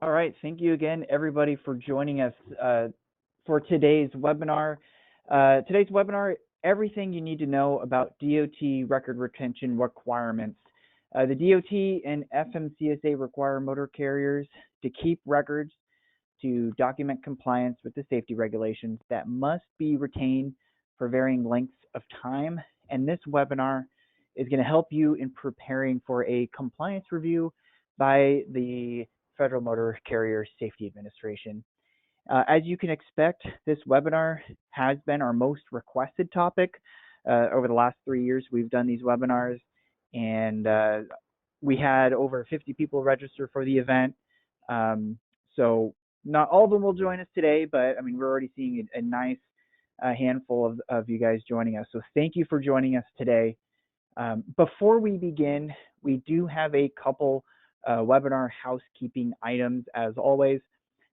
All right, thank you again, everybody, for joining us for today's webinar. Everything you need to know about DOT record retention requirements. The DOT and FMCSA require motor carriers to keep records to document compliance with the safety regulations that must be retained for varying lengths of time. And this webinar is going to help you in preparing for a compliance review by the Federal Motor Carrier Safety Administration. As you can expect, this webinar has been our most requested topic. Over the last 3 years, we've done these webinars, and we had over 50 people register for the event. So not all of them will join us today, but I mean, we're already seeing a nice handful of you guys joining us. So thank you for joining us today. Before we begin, we do have a couple webinar housekeeping items. As always,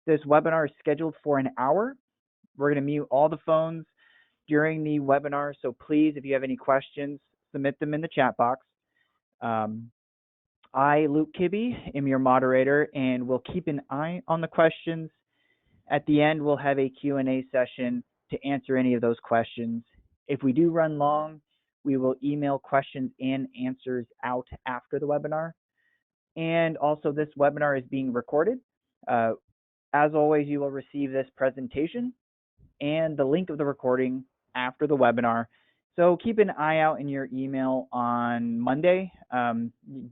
this webinar is scheduled for an hour. We're going to mute all the phones during the webinar, so please, if you have any questions, submit them in the chat box. I, Luke Kibbe, am your moderator, and we'll keep an eye on the questions. At the end, we'll have a Q&A session to answer any of those questions. If we do run long, we will email questions and answers out after the webinar. And also, this webinar is being recorded. As always, you will receive this presentation and the link of the recording after the webinar. So keep an eye out in your email on Monday.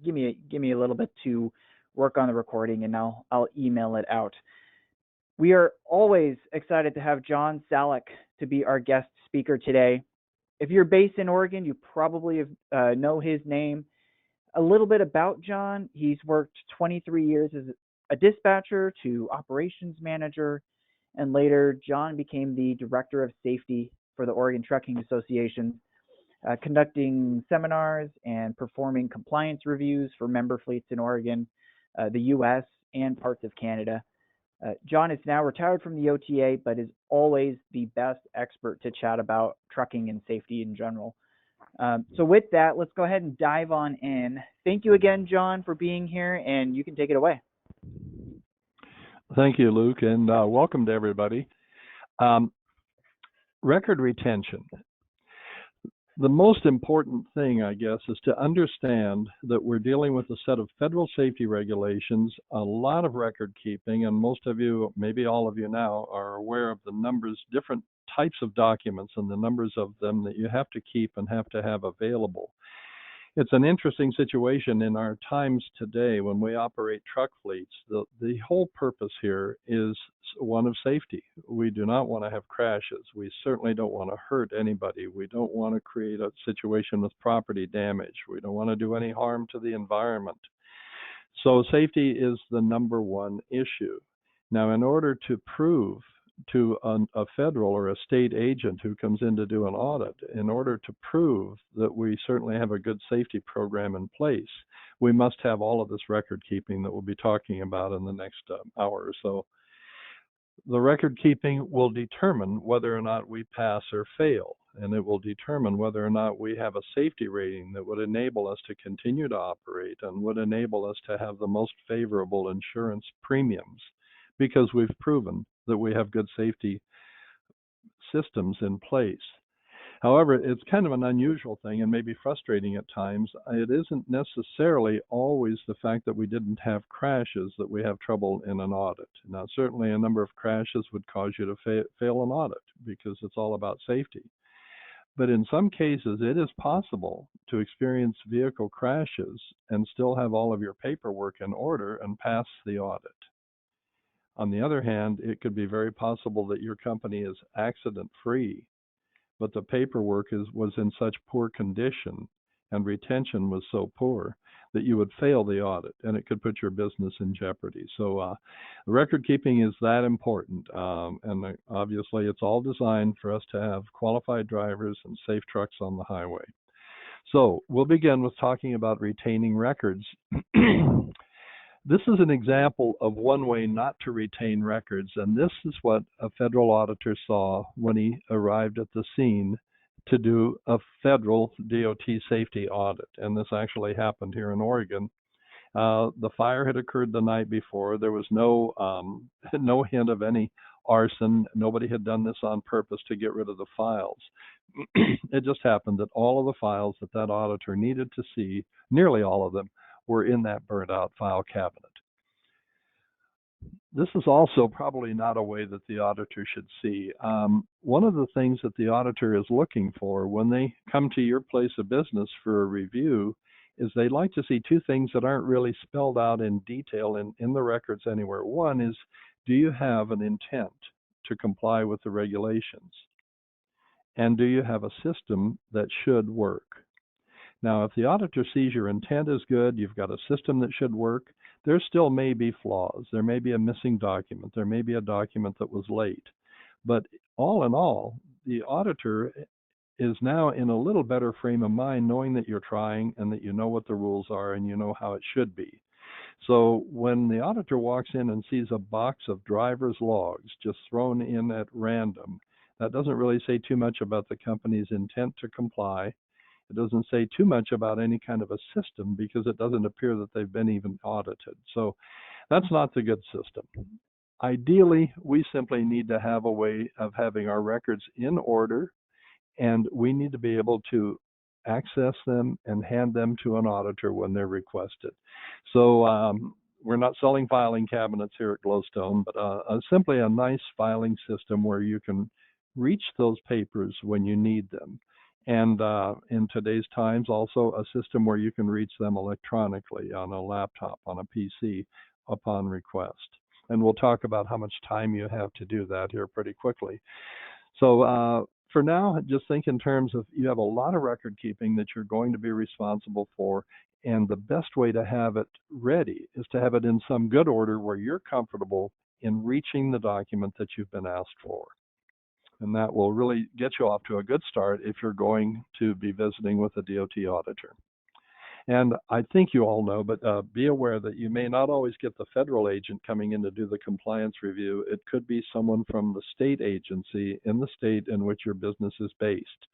Give me a little bit to work on the recording, and I'll email it out. We are always excited to have John Sallak to be our guest speaker today. If you're based in Oregon, you probably know his name. A little bit about John: he's worked 23 years as a dispatcher to operations manager, and later John became the director of safety for the Oregon Trucking Association, conducting seminars and performing compliance reviews for member fleets in Oregon, the U.S., and parts of Canada. John is now retired from the OTA, but is always the best expert to chat about trucking and safety in general. So with that, let's go ahead and dive on in. Thank you again, John, for being here, and you can take it away. Thank you, Luke, and welcome to everybody. Record retention. The most important thing, I guess, is to understand that we're dealing with a set of federal safety regulations, a lot of record keeping, and most of you, maybe all of you now, are aware of the numbers, different types of documents and the numbers of them that you have to keep and have to have available. It's an interesting situation in our times today when we operate truck fleets. The whole purpose here is one of safety. We do not want to have crashes. We certainly don't want to hurt anybody. We don't want to create a situation with property damage. We don't want to do any harm to the environment. So safety is the number one issue. Now, in order to prove to a federal or a state agent who comes in to do an audit, in order to prove that we certainly have a good safety program in place, we must have all of this record keeping that we'll be talking about in the next hour or so. The record keeping will determine whether or not we pass or fail, and it will determine whether or not we have a safety rating that would enable us to continue to operate and would enable us to have the most favorable insurance premiums, because we've proven that we have good safety systems in place. However, it's kind of an unusual thing and maybe frustrating at times. It isn't necessarily always the fact that we didn't have crashes that we have trouble in an audit. Now, certainly a number of crashes would cause you to fail an audit because it's all about safety. But in some cases, it is possible to experience vehicle crashes and still have all of your paperwork in order and pass the audit. On the other hand, it could be very possible that your company is accident-free, but the paperwork was in such poor condition and retention was so poor that you would fail the audit, and it could put your business in jeopardy. So record keeping is that important, and obviously it's all designed for us to have qualified drivers and safe trucks on the highway. So we'll begin with talking about retaining records. This is an example of one way not to retain records, and this is what a federal auditor saw when he arrived at the scene to do a federal DOT safety audit. And this actually happened here in Oregon. The fire had occurred the night before. There was no no hint of any arson. Nobody had done this on purpose to get rid of the files. It just happened that all of the files that that auditor needed to see, nearly all of them, were in that burnt out file cabinet. This is also probably not a way that the auditor should see. One of the things that the auditor is looking for when they come to your place of business for a review is they like to see two things that aren't really spelled out in detail in the records anywhere. One is, do you have an intent to comply with the regulations? And do you have a system that should work? Now, if the auditor sees your intent is good, you've got a system that should work, there still may be flaws. There may be a missing document. There may be a document that was late. But all in all, the auditor is now in a little better frame of mind knowing that you're trying and that you know what the rules are and you know how it should be. So when the auditor walks in and sees a box of driver's logs just thrown in at random, that doesn't really say too much about the company's intent to comply. It doesn't say too much about any kind of a system because it doesn't appear that they've been even audited. So that's not the good system. Ideally, we simply need to have a way of having our records in order, and we need to be able to access them and hand them to an auditor when they're requested. So we're not selling filing cabinets here at Glowstone, but simply a nice filing system where you can reach those papers when you need them. And in today's times, also a system where you can reach them electronically on a laptop, on a PC, upon request. And we'll talk about how much time you have to do that here pretty quickly. So for now, just think in terms of you have a lot of record keeping that you're going to be responsible for, and the best way to have it ready is to have it in some good order where you're comfortable in reaching the document that you've been asked for. And that will really get you off to a good start if you're going to be visiting with a DOT auditor. And I think you all know, but be aware that you may not always get the federal agent coming in to do the compliance review. It could be someone from the state agency in the state in which your business is based.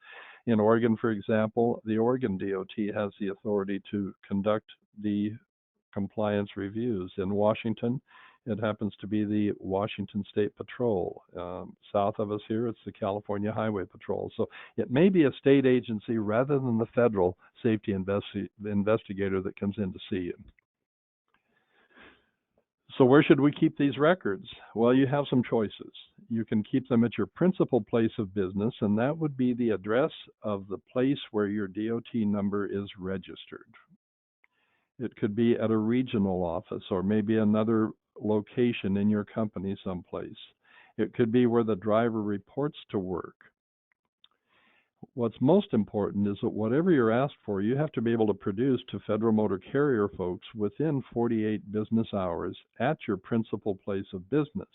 In Oregon, for example, the Oregon DOT has the authority to conduct the compliance reviews. In Washington, it happens to be the Washington State Patrol. South of us here, it's the California Highway Patrol. So it may be a state agency rather than the federal safety investigator that comes in to see you. So where should we keep these records? Well, you have some choices. You can keep them at your principal place of business, and that would be the address of the place where your DOT number is registered. It could be at a regional office or maybe another location in your company someplace. It could be where the driver reports to work. What's most important is that whatever you're asked for, you have to be able to produce to federal motor carrier folks within 48 business hours at your principal place of business.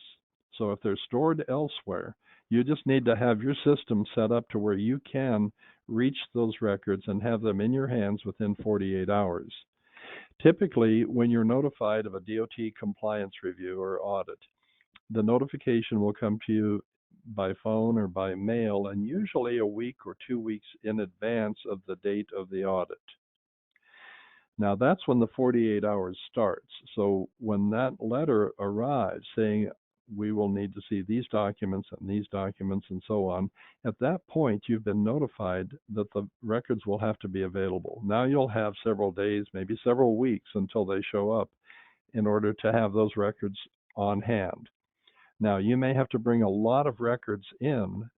So if they're stored elsewhere, you just need to have your system set up to where you can reach those records and have them in your hands within 48 hours. Typically, when you're notified of a DOT compliance review or audit, the notification will come to you by phone or by mail, and usually a week or 2 weeks in advance of the date of the audit. Now, that's when the 48 hours starts. So when that letter arrives saying, we will need to see these documents and so on, at that point, you've been notified that the records will have to be available. Now you'll have several days, maybe several weeks until they show up in order to have those records on hand. Now, you may have to bring a lot of records in,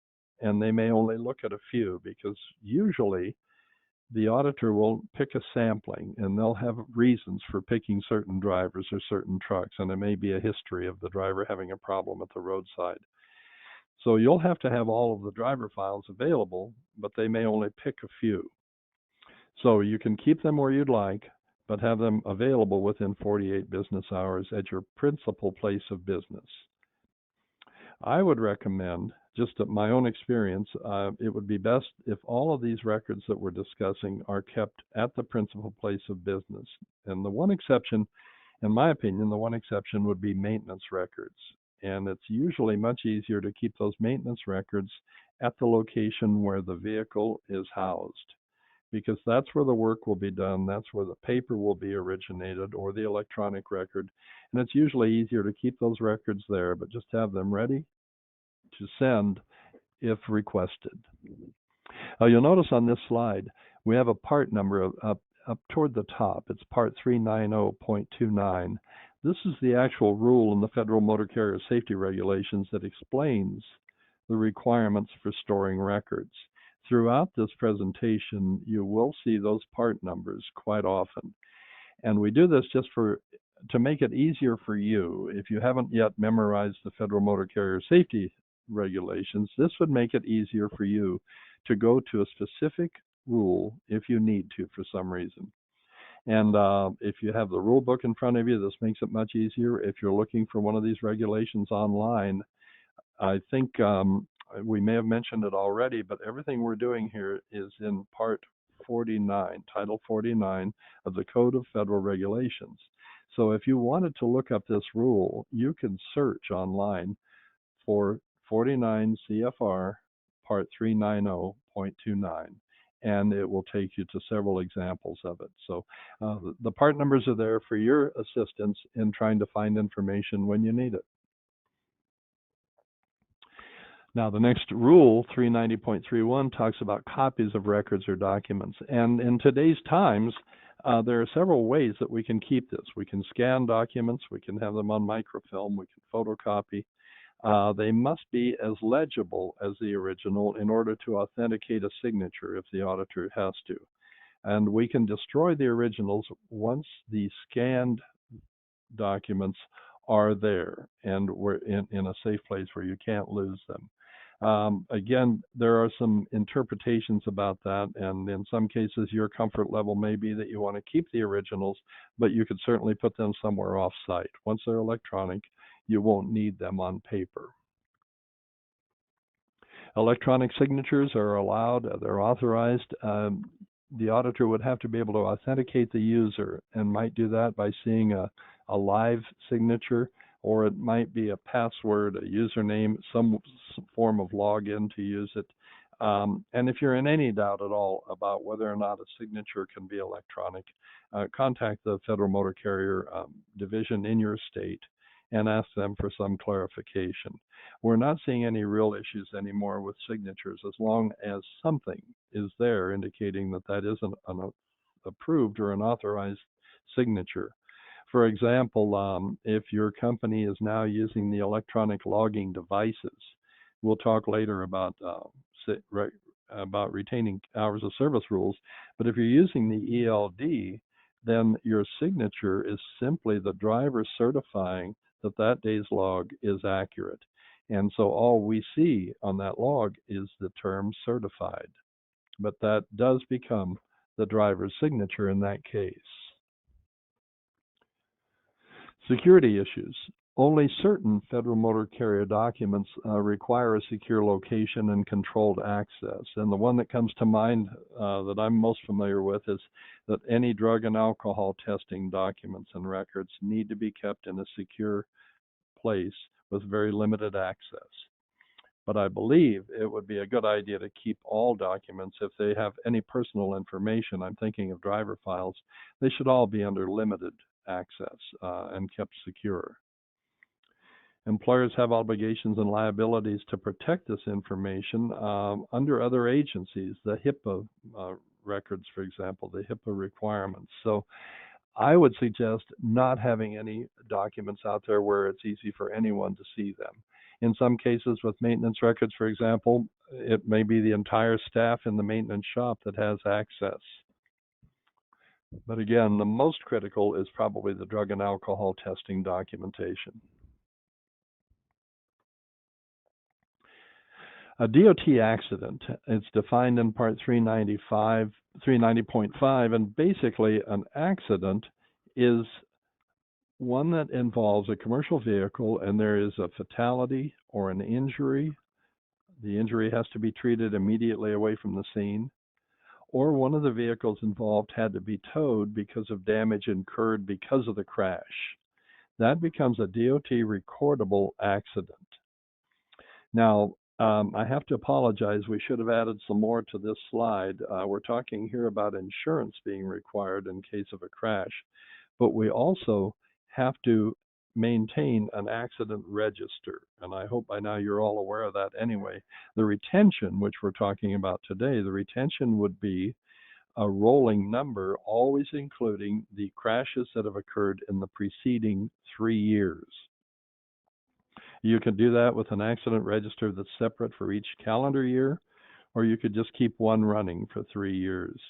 and they may only look at a few because usually the auditor will pick a sampling, and they'll have reasons for picking certain drivers or certain trucks, and it may be a history of the driver having a problem at the roadside. So you'll have to have all of the driver files available, but they may only pick a few. So you can keep them where you'd like, but have them available within 48 business hours at your principal place of business. I would recommend, just at my own experience, it would be best if all of these records that we're discussing are kept at the principal place of business. And the one exception, in my opinion, the one exception would be maintenance records. And it's usually much easier to keep those maintenance records at the location where the vehicle is housed. because that's where the work will be done. That's where the paper will be originated, or the electronic record. And it's usually easier to keep those records there, but just have them ready to send if requested. You'll notice on this slide, we have a part number up toward the top. It's part 390.29. This is the actual rule in the Federal Motor Carrier Safety Regulations that explains the requirements for storing records. Throughout this presentation, you will see those part numbers quite often. And we do this just to make it easier for you. If you haven't yet memorized the Federal Motor Carrier Safety Regulations, this would make it easier for you to go to a specific rule if you need to for some reason. And if you have the rule book in front of you, this makes it much easier. If you're looking for one of these regulations online, I think we may have mentioned it already, but everything we're doing here is in Part 49, Title 49 of the Code of Federal Regulations. So if you wanted to look up this rule, you can search online for 49 CFR Part 390.29, and it will take you to several examples of it. So the part numbers are there for your assistance in trying to find information when you need it. Now, the next rule, 390.31, talks about copies of records or documents. And in today's times, there are several ways that we can keep this. We can scan documents, we can have them on microfilm, we can photocopy. They must be as legible as the original in order to authenticate a signature if the auditor has to. And we can destroy the originals once the scanned documents are there and we're in a safe place where you can't lose them. Again, there are some interpretations about that, and in some cases your comfort level may be that you want to keep the originals, but you could certainly put them somewhere off-site. Once they're electronic, you won't need them on paper. Electronic signatures are allowed, they're authorized. The auditor would have to be able to authenticate the user and might do that by seeing a live signature, or it might be a password, a username, some form of login to use it. And if you're in any doubt at all about whether or not a signature can be electronic, contact the Federal Motor Carrier Division in your state and ask them for some clarification. We're not seeing any real issues anymore with signatures as long as something is there indicating that that is an approved or an authorized signature. For example, if your company is now using the electronic logging devices, we'll talk later about retaining hours of service rules, but if you're using the ELD, then your signature is simply the driver certifying that that day's log is accurate. And so all we see on that log is the term certified, but that does become the driver's signature in that case. Security issues. Only certain Federal Motor Carrier documents require a secure location and controlled access. And the one that comes to mind that I'm most familiar with is that any drug and alcohol testing documents and records need to be kept in a secure place with very limited access. But I believe it would be a good idea to keep all documents. If they have any personal information, I'm thinking of driver files, they should all be under limited access and kept secure. Employers have obligations and liabilities to protect this information under other agencies, the HIPAA records, for example, the HIPAA requirements. So I would suggest not having any documents out there where it's easy for anyone to see them. In some cases with maintenance records, for example, it may be the entire staff in the maintenance shop that has access. But again, the most critical is probably the drug and alcohol testing documentation. A DOT accident, it's defined in Part 390.5, and basically an accident is one that involves a commercial vehicle and there is a fatality or an injury. The injury has to be treated immediately away from the scene, or one of the vehicles involved had to be towed because of damage incurred because of the crash. That becomes a DOT recordable accident. Now, I have to apologize. We should have added some more to this slide. We're talking here about insurance being required in case of a crash, but we also have to maintain an accident register. And I hope by now you're all aware of that anyway. The retention, which we're talking about today, the retention would be a rolling number, always including the crashes that have occurred in the preceding 3 years. You could do that with an accident register that's separate for each calendar year, or you could just keep one running for 3 years.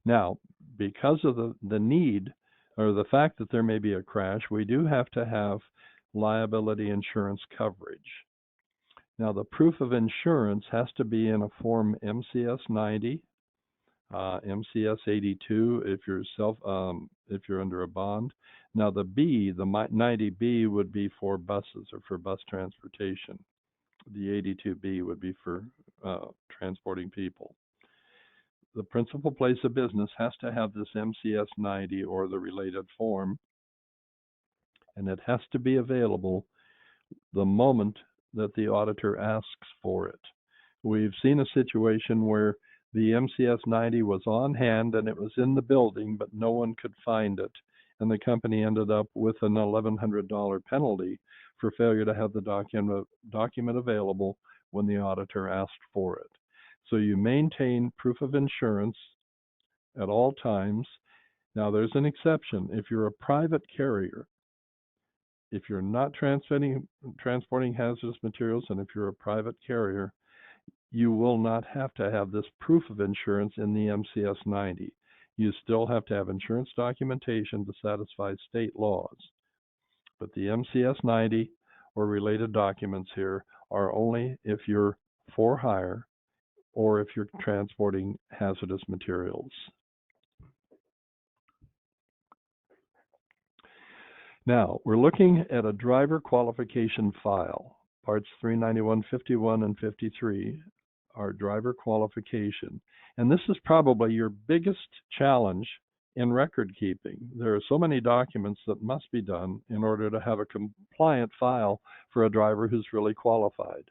Now, because of the need or the fact that there may be a crash, we do have to have liability insurance coverage. Now, the proof of insurance has to be in a form MCS 90, MCS 82 if you're under a bond. Now the 90B would be for buses or for bus transportation. The 82B would be for transporting people. The principal place of business has to have this MCS 90 or the related form, and it has to be available the moment that the auditor asks for it. We've seen a situation where the MCS 90 was on hand and it was in the building, but no one could find it. And the company ended up with an $1,100 penalty for failure to have the document available when the auditor asked for it. So you maintain proof of insurance at all times. Now there's an exception. If you're a private carrier, if you're not transporting hazardous materials, and if you're a private carrier, you will not have to have this proof of insurance in the MCS 90. You still have to have insurance documentation to satisfy state laws. But the MCS 90 or related documents here are only if you're for hire or if you're transporting hazardous materials. Now, we're looking at a driver qualification file, parts 391, 51, and 53. Our driver qualification. And this is probably your biggest challenge in record keeping. There are so many documents that must be done in order to have a compliant file for a driver who's really qualified.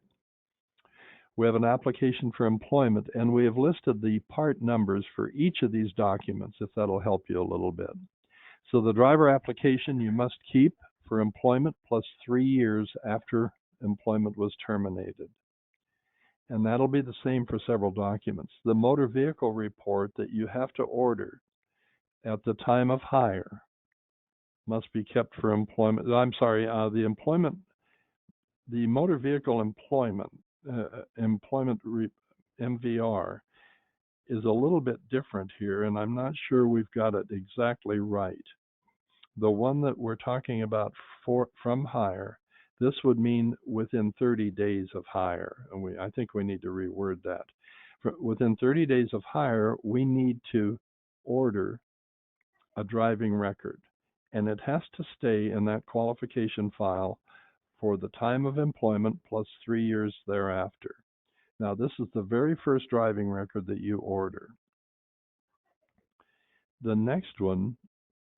We have an application for employment, and we have listed the part numbers for each of these documents, if that'll help you a little bit. So the driver application you must keep for employment plus 3 years after employment was terminated. And that'll be the same for several documents. The motor vehicle report that you have to order at the time of hire must be kept for employment. The motor vehicle employment MVR is a little bit different here, and I'm not sure we've got it exactly right. The one that we're talking about from hire, this would mean within 30 days of hire, and I think we need to reword that. Within 30 days of hire, we need to order a driving record, and it has to stay in that qualification file for the time of employment plus 3 years thereafter. Now, this is the very first driving record that you order. The next one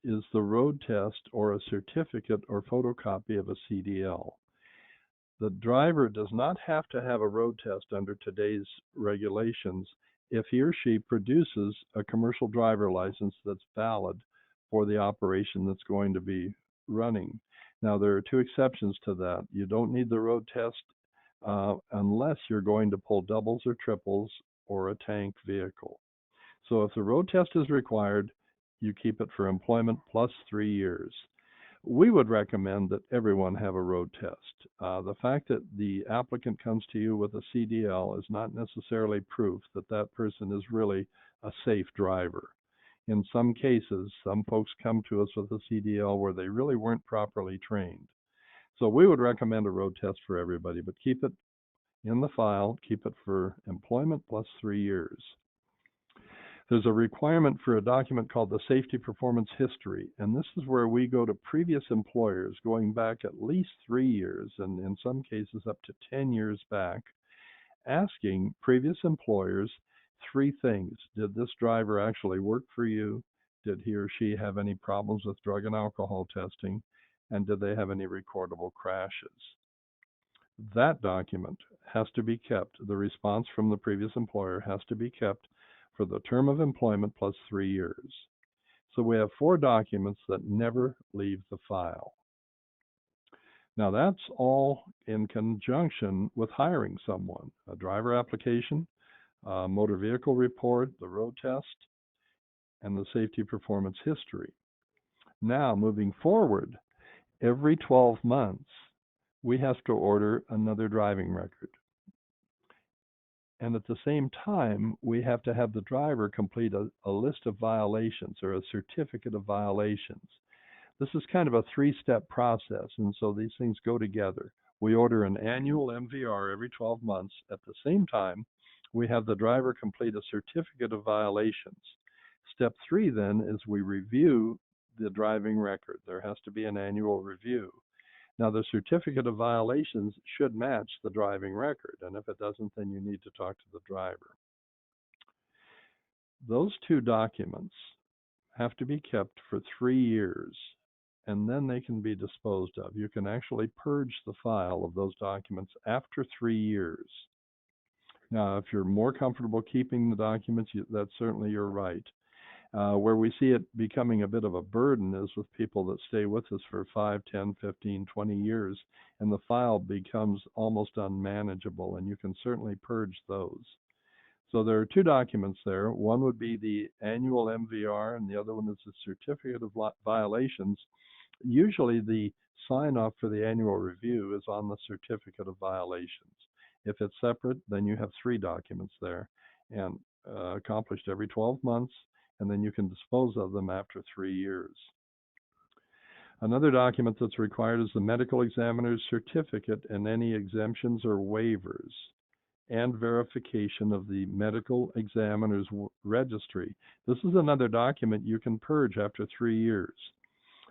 is the road test or a certificate or photocopy of a CDL. The driver does not have to have a road test under today's regulations if he or she produces a commercial driver license that's valid for the operation that's going to be running. Now, there are 2 exceptions to that. You don't need the road test unless you're going to pull doubles or triples or a tank vehicle. So if the road test is required, you keep it for employment plus 3 years. We would recommend that everyone have a road test. The fact that the applicant comes to you with a CDL is not necessarily proof that that person is really a safe driver. In some cases, some folks come to us with a CDL where they really weren't properly trained. So we would recommend a road test for everybody, but keep it in the file, keep it for employment plus 3 years. There's a requirement for a document called the Safety Performance History, and this is where we go to previous employers going back at least 3 years, and in some cases up to 10 years back, asking previous employers 3 things. Did this driver actually work for you? Did he or she have any problems with drug and alcohol testing? And did they have any recordable crashes? That document has to be kept. The response from the previous employer has to be kept for the term of employment plus 3 years. So we have 4 documents that never leave the file. Now that's all in conjunction with hiring someone: a driver application, a motor vehicle report, the road test, and the safety performance history. Now moving forward, every 12 months, we have to order another driving record. And at the same time, we have to have the driver complete a list of violations or a certificate of violations. This is kind of a 3-step process, and so these things go together. We order an annual MVR every 12 months. At the same time, we have the driver complete a certificate of violations. Step 3 then is we review the driving record. There has to be an annual review. Now, the certificate of violations should match the driving record, and if it doesn't, then you need to talk to the driver. Those 2 documents have to be kept for 3 years, and then they can be disposed of. You can actually purge the file of those documents after 3 years. Now, if you're more comfortable keeping the documents, that's certainly your right. Where we see it becoming a bit of a burden is with people that stay with us for 5, 10, 15, 20 years, and the file becomes almost unmanageable, and you can certainly purge those. So there are 2 documents there. One would be the annual MVR, and the other one is the certificate of violations. Usually the sign-off for the annual review is on the certificate of violations. If it's separate, then you have 3 documents there, and accomplished every 12 months, and then you can dispose of them after 3 years. Another document that's required is the medical examiner's certificate and any exemptions or waivers, and verification of the medical examiner's registry. This is another document you can purge after 3 years.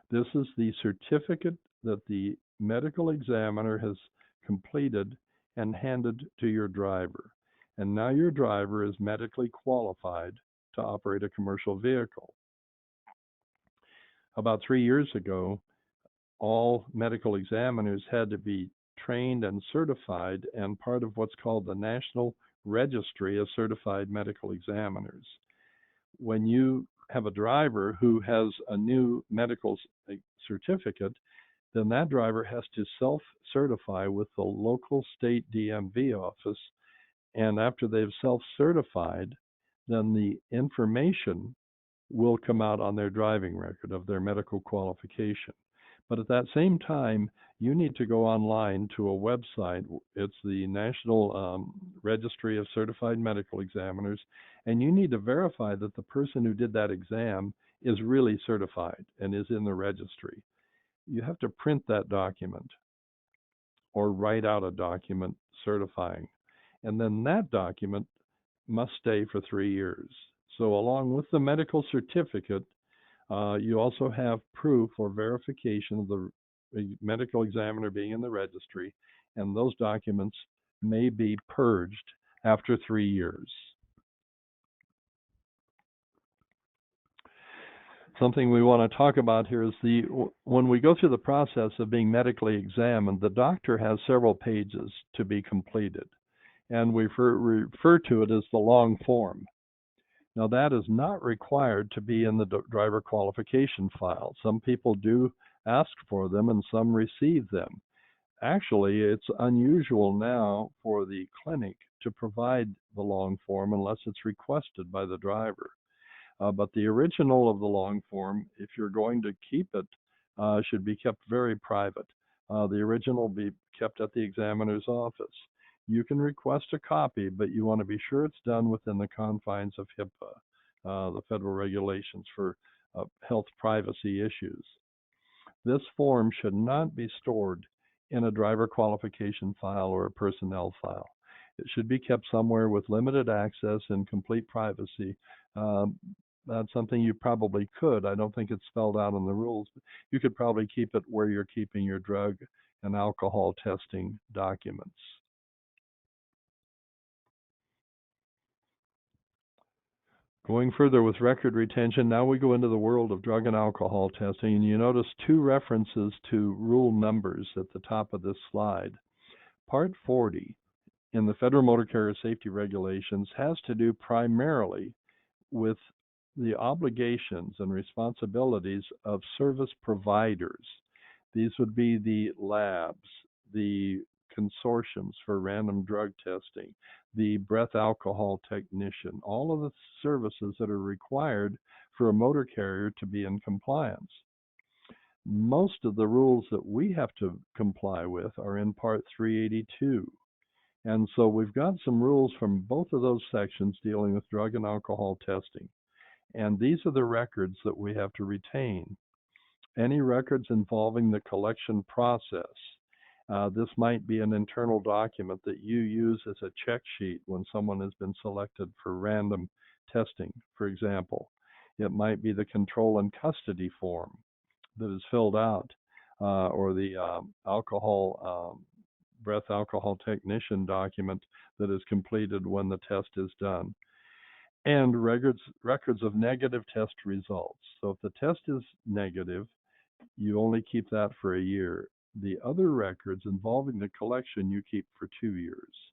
This is the certificate that the medical examiner has completed and handed to your driver. And now your driver is medically qualified to operate a commercial vehicle. About 3 years ago, all medical examiners had to be trained and certified and part of what's called the National Registry of Certified Medical Examiners. When you have a driver who has a new medical certificate, then that driver has to self-certify with the local state DMV office, and after they've self-certified, then the information will come out on their driving record of their medical qualification. But at that same time, you need to go online to a website. It's the National Registry of Certified Medical Examiners, and you need to verify that the person who did that exam is really certified and is in the registry. You have to print that document or write out a document certifying, and then that document must stay for 3 years. So along with the medical certificate, you also have proof or verification of the medical examiner being in the registry, and those documents may be purged after 3 years. Something we want to talk about here is when we go through the process of being medically examined, the doctor has several pages to be completed, and we refer to it as the long form. Now, that is not required to be in the driver qualification file. Some people do ask for them, and some receive them. Actually, it's unusual now for the clinic to provide the long form unless it's requested by the driver. But the original of the long form, if you're going to keep it, should be kept very private. The original will be kept at the examiner's office. You can request a copy, but you want to be sure it's done within the confines of HIPAA, the federal regulations for health privacy issues. This form should not be stored in a driver qualification file or a personnel file. It should be kept somewhere with limited access and complete privacy. That's something you probably could. I don't think it's spelled out in the rules, but you could probably keep it where you're keeping your drug and alcohol testing documents. Going further with record retention, now we go into the world of drug and alcohol testing, and you notice 2 references to rule numbers at the top of this slide. Part 40 in the Federal Motor Carrier Safety Regulations has to do primarily with the obligations and responsibilities of service providers. These would be the labs, the consortiums for random drug testing, the breath alcohol technician, all of the services that are required for a motor carrier to be in compliance. Most of the rules that we have to comply with are in Part 382. And so we've got some rules from both of those sections dealing with drug and alcohol testing. And these are the records that we have to retain. Any records involving the collection process. This might be an internal document that you use as a check sheet when someone has been selected for random testing, for example. It might be the control and custody form that is filled out, or the breath alcohol technician document that is completed when the test is done. And records of negative test results. So if the test is negative, you only keep that for a year. The other records involving the collection you keep for 2 years.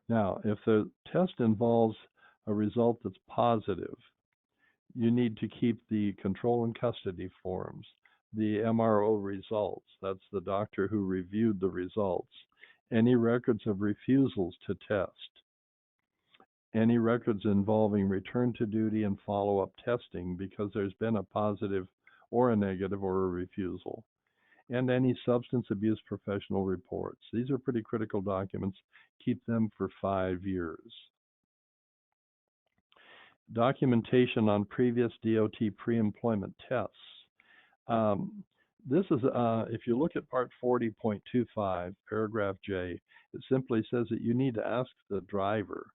Now, if the test involves a result that's positive, you need to keep the control and custody forms, the MRO results, that's the doctor who reviewed the results, any records of refusals to test, any records involving return to duty and follow-up testing because there's been a positive or a negative or a refusal, and any substance abuse professional reports. These are pretty critical documents. Keep them for 5 years. Documentation on previous DOT pre-employment tests. This is, if you look at Part 40.25, paragraph J, it simply says that you need to ask the driver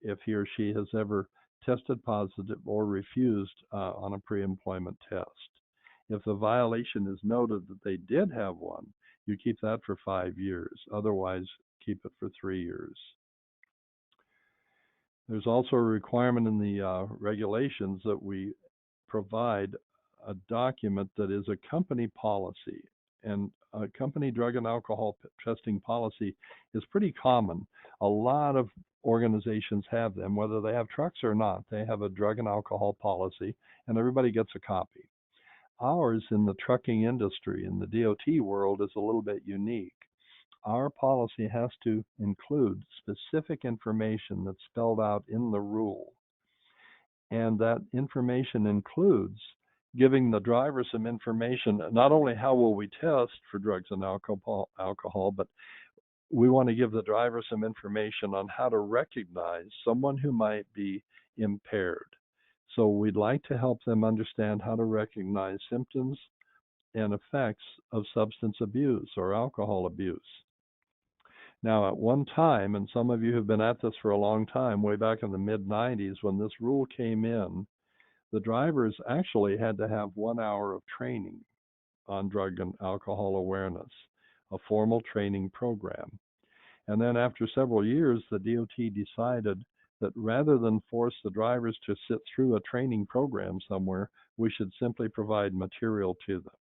if he or she has ever tested positive or refused on a pre-employment test. If the violation is noted that they did have one, you keep that for 5 years. Otherwise, keep it for 3 years. There's also a requirement in the regulations that we provide a document that is a company policy. And a company drug and alcohol testing policy is pretty common. A lot of organizations have them, whether they have trucks or not. They have a drug and alcohol policy, and everybody gets a copy. Ours in the trucking industry, in the DOT world, is a little bit unique. Our policy has to include specific information that's spelled out in the rule. And that information includes giving the driver some information, not only how will we test for drugs and alcohol, but we want to give the driver some information on how to recognize someone who might be impaired. So we'd like to help them understand how to recognize symptoms and effects of substance abuse or alcohol abuse. Now, at one time, and some of you have been at this for a long time, way back in the mid-90s when this rule came in, the drivers actually had to have 1 hour of training on drug and alcohol awareness, a formal training program. And then after several years, the DOT decided that rather than force the drivers to sit through a training program somewhere, we should simply provide material to them.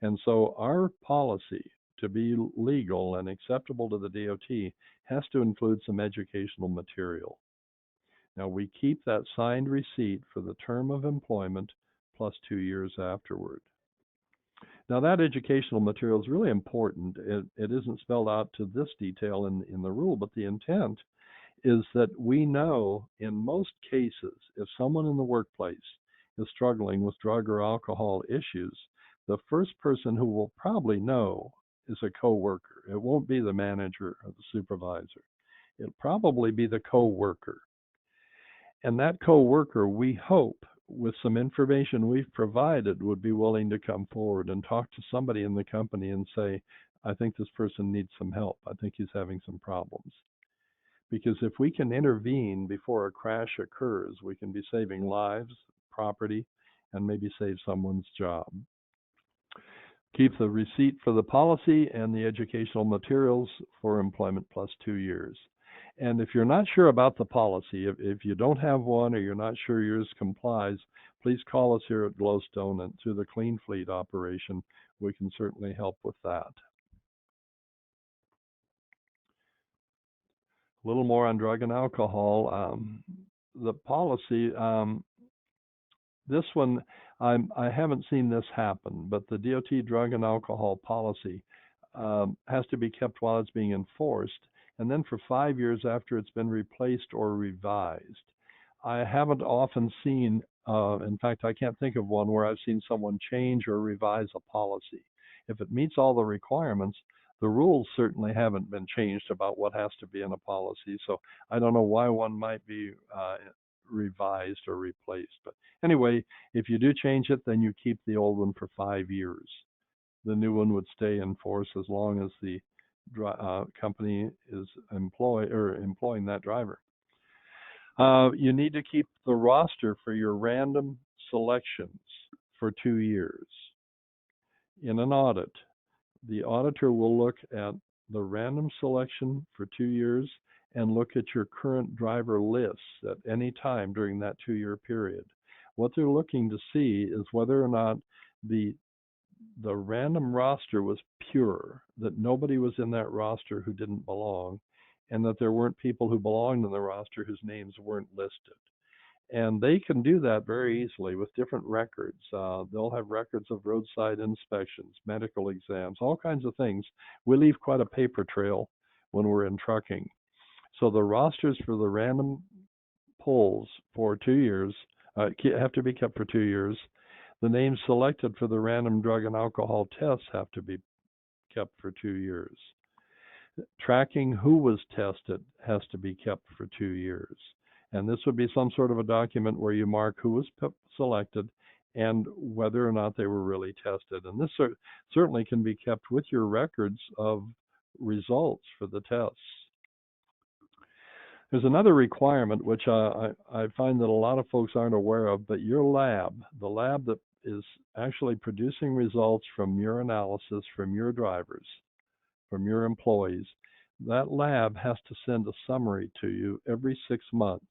And so our policy to be legal and acceptable to the DOT has to include some educational material. Now, we keep that signed receipt for the term of employment plus 2 years afterward. Now, that educational material is really important. It isn't spelled out to this detail in the rule, but the intent is that we know in most cases, if someone in the workplace is struggling with drug or alcohol issues, the first person who will probably know is a coworker. It won't be the manager or the supervisor. It'll probably be the coworker. And that coworker, we hope, with some information we've provided, would be willing to come forward and talk to somebody in the company and say, I think this person needs some help. I think he's having some problems. Because if we can intervene before a crash occurs, we can be saving lives, property, and maybe save someone's job. Keep the receipt for the policy and the educational materials for employment plus 2 years. And if you're not sure about the policy, if you don't have one or you're not sure yours complies, please call us here at Glowstone, and through the Clean Fleet operation, we can certainly help with that. A little more on drug and alcohol. The policy, this one, I haven't seen this happen, but the DOT drug and alcohol policy has to be kept while it's being enforced, and then for 5 years after it's been replaced or revised. I haven't often seen, in fact, I can't think of one where I've seen someone change or revise a policy. If it meets all the requirements, the rules certainly haven't been changed about what has to be in a policy, so I don't know why one might be revised or replaced. But anyway, if you do change it, then you keep the old one for 5 years. The new one would stay in force as long as the company is employing that driver. You need to keep the roster for your random selections for 2 years. In an audit, the auditor will look at the random selection for 2 years and look at your current driver lists at any time during that 2-year period. What they're looking to see is whether or not the random roster was pure, that nobody was in that roster who didn't belong, and that there weren't people who belonged in the roster whose names weren't listed. And they can do that very easily with different records. They'll have records of roadside inspections, medical exams, all kinds of things. We leave quite a paper trail when we're in trucking. So the rosters for the random pulls for 2 years have to be kept for 2 years. The names selected for the random drug and alcohol tests have to be kept for 2 years. Tracking who was tested has to be kept for 2 years. And this would be some sort of a document where you mark who was selected and whether or not they were really tested. And this certainly can be kept with your records of results for the tests. There's another requirement which I find that a lot of folks aren't aware of, but your lab, the lab that is actually producing results from your analysis from your drivers, from your employees, that lab has to send a summary to you every 6 months.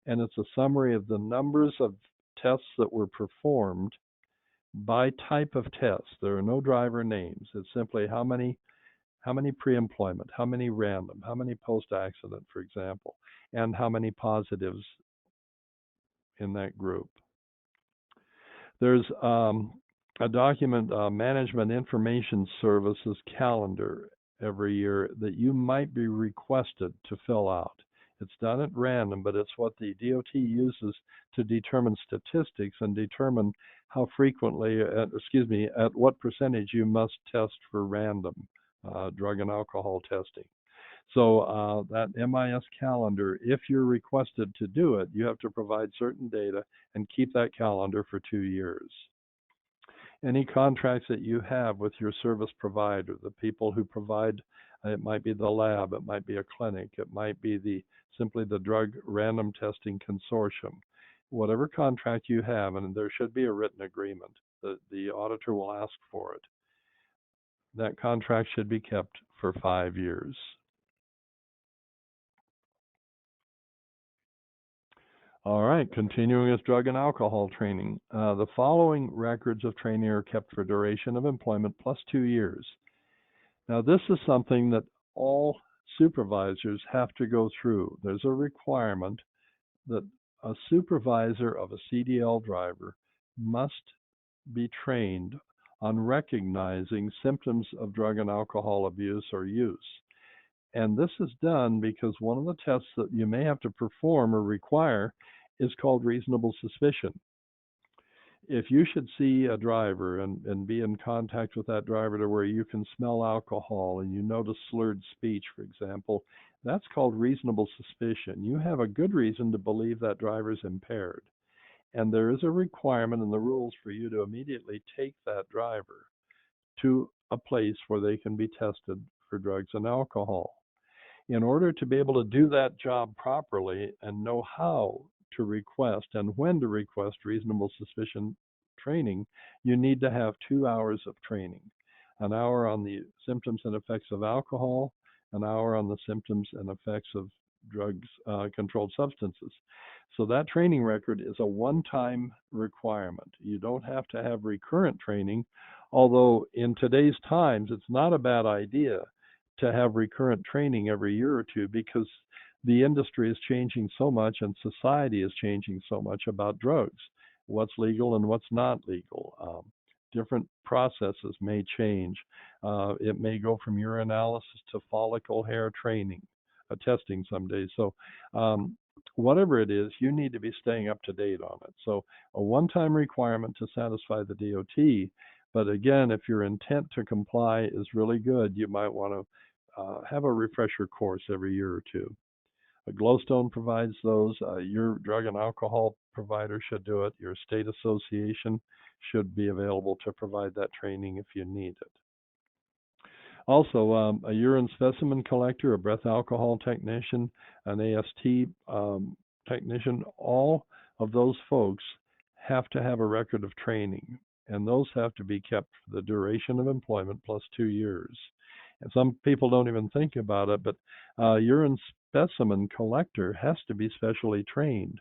And it's a summary of the numbers of tests that were performed by type of test. There are no driver names. It's simply how many pre-employment, how many random, how many post-accident, for example, and how many positives in that group. There's a document, Management Information Services calendar every year that you might be requested to fill out. It's done at random, but it's what the DOT uses to determine statistics and determine how frequently, at what percentage you must test for random drug and alcohol testing. So that MIS calendar, if you're requested to do it, you have to provide certain data and keep that calendar for 2 years. Any contracts that you have with your service provider, the people who provide, it might be the lab, it might be a clinic, it might be simply the drug random testing consortium. Whatever contract you have, and there should be a written agreement, the auditor will ask for it. That contract should be kept for 5 years. All right, continuing with drug and alcohol training. The following records of training are kept for duration of employment plus 2 years. Now, this is something that all supervisors have to go through. There's a requirement that a supervisor of a CDL driver must be trained on recognizing symptoms of drug and alcohol abuse or use. And this is done because one of the tests that you may have to perform or require is called reasonable suspicion. If you should see a driver and be in contact with that driver to where you can smell alcohol and you notice slurred speech, for example, that's called reasonable suspicion. You have a good reason to believe that driver is impaired. And there is a requirement in the rules for you to immediately take that driver to a place where they can be tested for drugs and alcohol. In order to be able to do that job properly and know how to request and when to request reasonable suspicion training, you need to have 2 hours of training. An hour on the symptoms and effects of alcohol, an hour on the symptoms and effects of drugs, controlled substances. So that training record is a one-time requirement. You don't have to have recurrent training, although in today's times, it's not a bad idea to have recurrent training every year or two because the industry is changing so much and society is changing so much about drugs, what's legal and what's not legal. Different processes may change. It may go from urinalysis to follicle hair training, testing some days. So whatever it is, you need to be staying up to date on it. So a one-time requirement to satisfy the DOT, but again, if your intent to comply is really good, you might want to have a refresher course every year or two. Glowstone provides those. Your drug and alcohol provider should do it. Your state association should be available to provide that training if you need it. Also, a urine specimen collector, a breath alcohol technician, an AST technician, all of those folks have to have a record of training, and those have to be kept for the duration of employment plus 2 years. And some people don't even think about it, but urine specimen collector has to be specially trained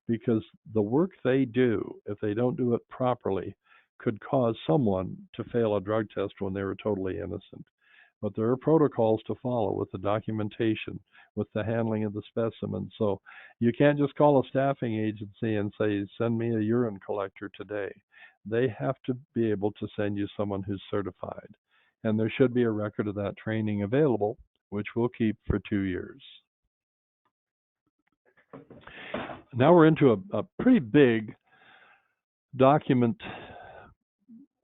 because the work they do, if they don't do it properly, could cause someone to fail a drug test when they were totally innocent. But there are protocols to follow with the documentation, with the handling of the specimen. So you can't just call a staffing agency and say, send me a urine collector today. They have to be able to send you someone who's certified. And there should be a record of that training available, which we'll keep for 2 years. Now we're into a pretty big document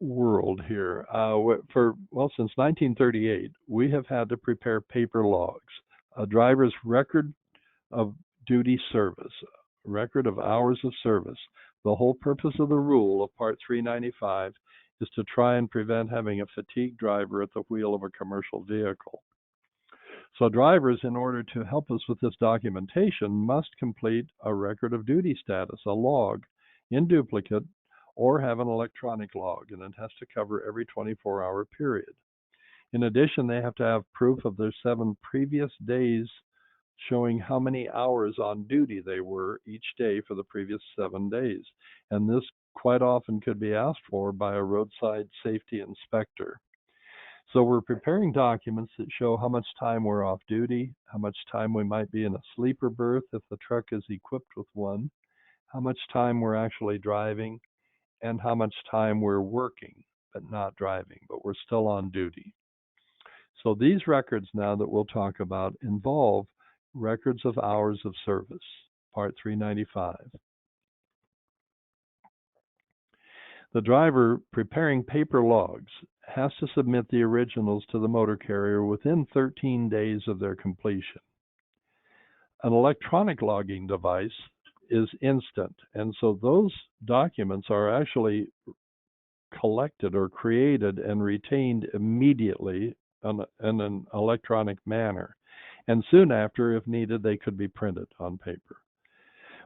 world here. Since 1938, we have had to prepare paper logs, a driver's record of duty service, record of hours of service. The whole purpose of the rule of Part 395 is to try and prevent having a fatigued driver at the wheel of a commercial vehicle. So drivers, in order to help us with this documentation, must complete a record of duty status, a log, in duplicate, or have an electronic log, and it has to cover every 24-hour period. In addition, they have to have proof of their 7 previous days showing how many hours on duty they were each day for the previous 7 days. And this quite often could be asked for by a roadside safety inspector. So we're preparing documents that show how much time we're off duty, how much time we might be in a sleeper berth if the truck is equipped with one, how much time we're actually driving, and how much time we're working but not driving, but we're still on duty. So these records now that we'll talk about involve records of hours of service, Part 395. The driver preparing paper logs has to submit the originals to the motor carrier within 13 days of their completion. An electronic logging device is instant, and so those documents are actually collected or created and retained immediately in an electronic manner. And soon after, if needed, they could be printed on paper.